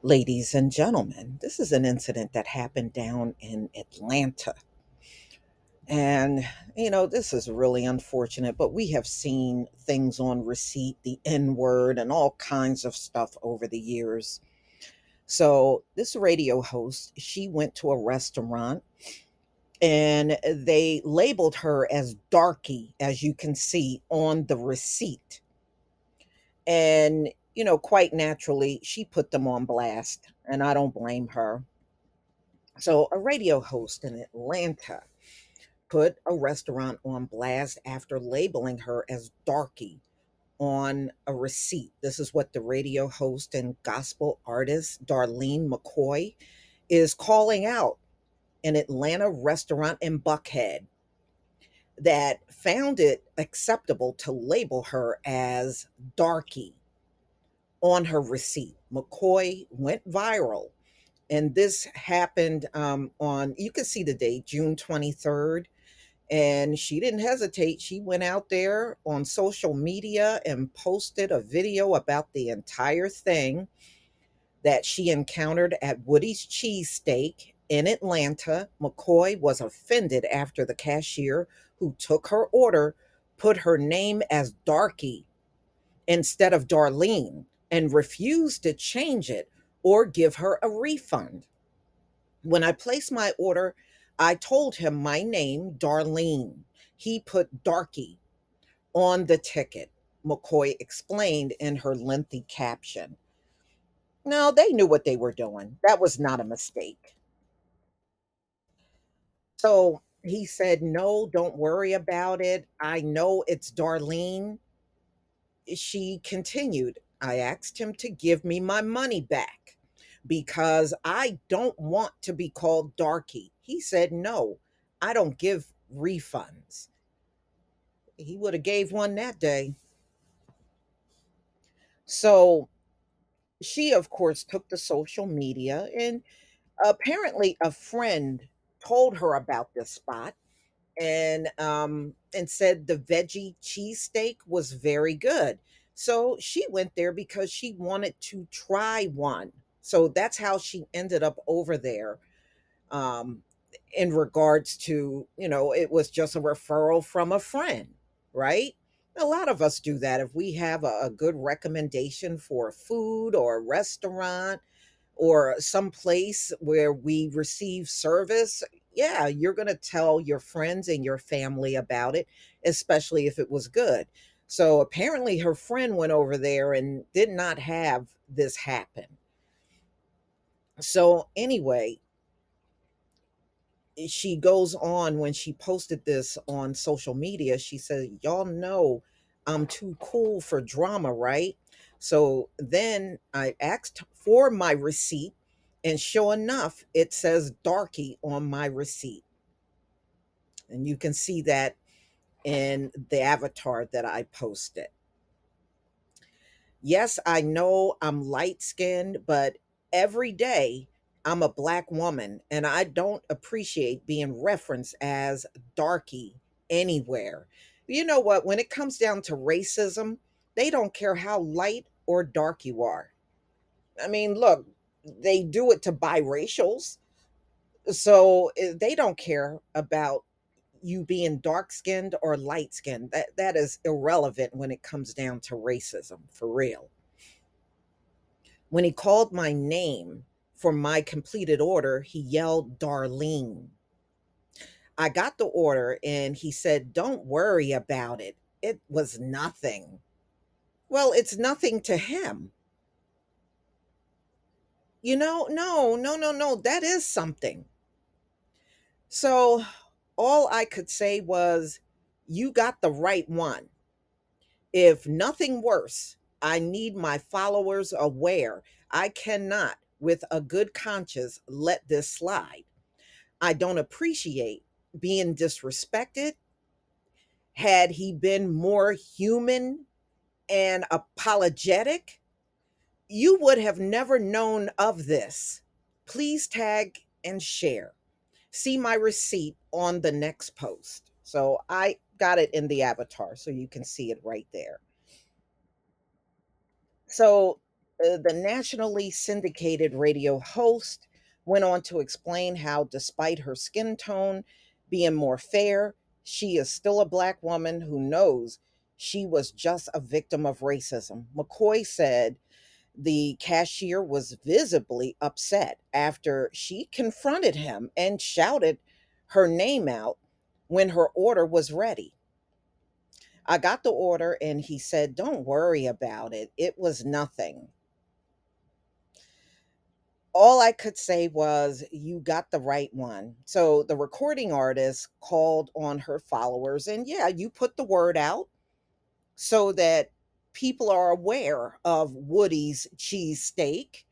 Ladies and gentlemen, this is an incident that happened down in Atlanta. And, this is really unfortunate, but we have seen things on receipt, the N word, and all kinds of stuff over the years. So, this radio host, she went to a restaurant and they labeled her as Darky, as you can see on the receipt. And, quite naturally, she put them on blast, and I don't blame her. So, a radio host in Atlanta put a restaurant on blast after labeling her as Darky on a receipt. This is what the radio host and gospel artist Darlene McCoy is calling out an Atlanta restaurant in Buckhead that found it acceptable to label her as Darky on her receipt. McCoy went viral, and this happened on, you can see the date, June 23rd. And she didn't hesitate. She went out there on social media and posted a video about the entire thing that she encountered at Woody's Cheesesteak in Atlanta. McCoy was offended after the cashier who took her order put her name as Darky instead of Darlene and refused to change it or give her a refund. When I placed my order, I told him my name, Darlene. He put Darky on the ticket, McCoy explained in her lengthy caption. No, they knew what they were doing. That was not a mistake. So he said, no, don't worry about it. I know it's Darlene. She continued, I asked him to give me my money back because I don't want to be called Darky. He said, no, I don't give refunds. He would have gave one that day. So she, of course, took to social media, and apparently a friend told her about this spot and said the veggie cheesesteak was very good. So she went there because she wanted to try one. So that's how she ended up over there. Um, in regards to, it was just a referral from a friend, right? A lot of us do that. If we have a good recommendation for food or a restaurant or some place where we receive service, yeah, you're going to tell your friends and your family about it, especially if it was good. So apparently her friend went over there and did not have this happen. So anyway, she goes on when she posted this on social media. She said, y'all know I'm too cool for drama, right? So then I asked for my receipt, and sure enough, it says Darky on my receipt. And you can see that in the avatar that I posted. Yes, I know I'm light skinned, but every day I'm a black woman and I don't appreciate being referenced as darky anywhere. You know what? When it comes down to racism, they don't care how light or dark you are. I mean, look, they do it to biracials. So they don't care about you being dark skinned or light skinned. That is irrelevant when it comes down to racism, for real. When he called my name for my completed order, he yelled, Darlene. I got the order and he said, don't worry about it. It was nothing. Well, it's nothing to him. No, no, no, no. That is something. So all I could say was, you got the right one. If nothing worse, I need my followers aware. I cannot, with a good conscience, let this slide. I don't appreciate being disrespected. Had he been more human and apologetic, you would have never known of this. Please tag and share. See my receipt on the next post. So I got it in the avatar so you can see it right there. So The nationally syndicated radio host went on to explain how, despite her skin tone being more fair, she is still a black woman who knows she was just a victim of racism. McCoy said the cashier was visibly upset after she confronted him and shouted her name out when her order was ready. I got the order and he said, "Don't worry about it. It was nothing." All I could say was, "You got the right one." So the recording artist called on her followers, and yeah, you put the word out so that people are aware of Woody's cheesesteak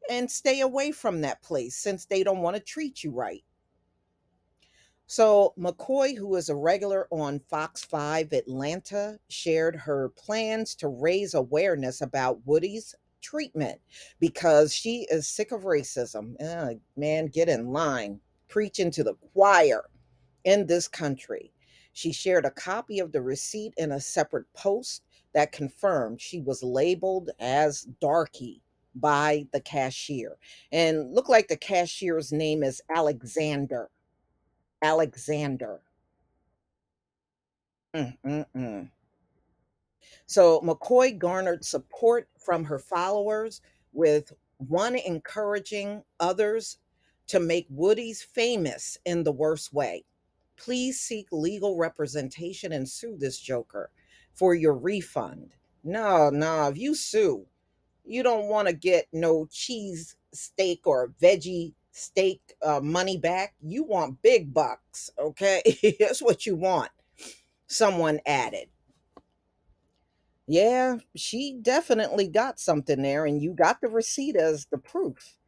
and stay away from that place since they don't want to treat you right. So, McCoy, who is a regular on Fox 5 Atlanta, shared her plans to raise awareness about Woody's treatment because she is sick of racism. Man, get in line, preaching to the choir in this country. She shared a copy of the receipt in a separate post that confirmed she was labeled as Darky by the cashier. And looked like the cashier's name is Alexander. Alexander. Mm-mm-mm. So McCoy garnered support from her followers, with one encouraging others to make Woody's famous in the worst way. Please seek legal representation and sue this joker for your refund. No, no, if you sue, you don't want to get no cheese steak or veggie steak money back. You want big bucks, okay? That's what you want. Someone added. Yeah, she definitely got something there, and you got the receipt as the proof.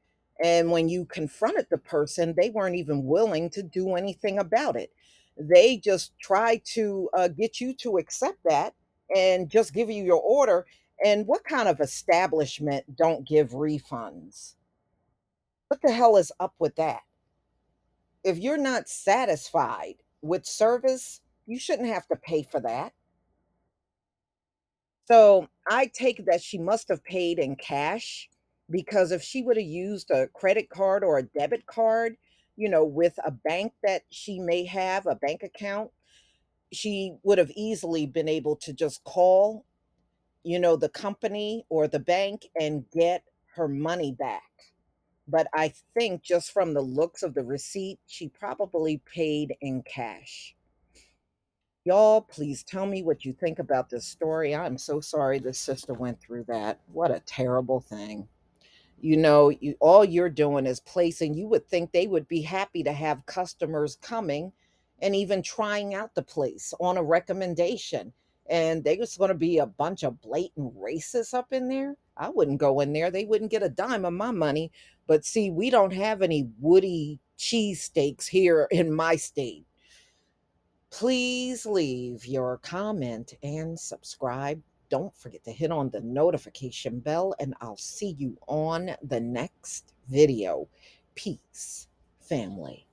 And when you confronted the person, they weren't even willing to do anything about it. They just tried to get you to accept that and just give you your order. And what kind of establishment don't give refunds? What the hell is up with that? If you're not satisfied with service, you shouldn't have to pay for that. So I take that she must have paid in cash, because if she would have used a credit card or a debit card, with a bank that she may have, a bank account, she would have easily been able to just call, the company or the bank and get her money back. But I think just from the looks of the receipt, she probably paid in cash. Y'all, please tell me what you think about this story. I'm so sorry this sister went through that. What a terrible thing. All you're doing is placing, you would think they would be happy to have customers coming and even trying out the place on a recommendation. And they was going to be a bunch of blatant racists up in there. I wouldn't go in there. They wouldn't get a dime of my money. But see, we don't have any Woody cheesesteaks here in my state. Please leave your comment and subscribe. Don't forget to hit on the notification bell, and I'll see you on the next video. Peace, family.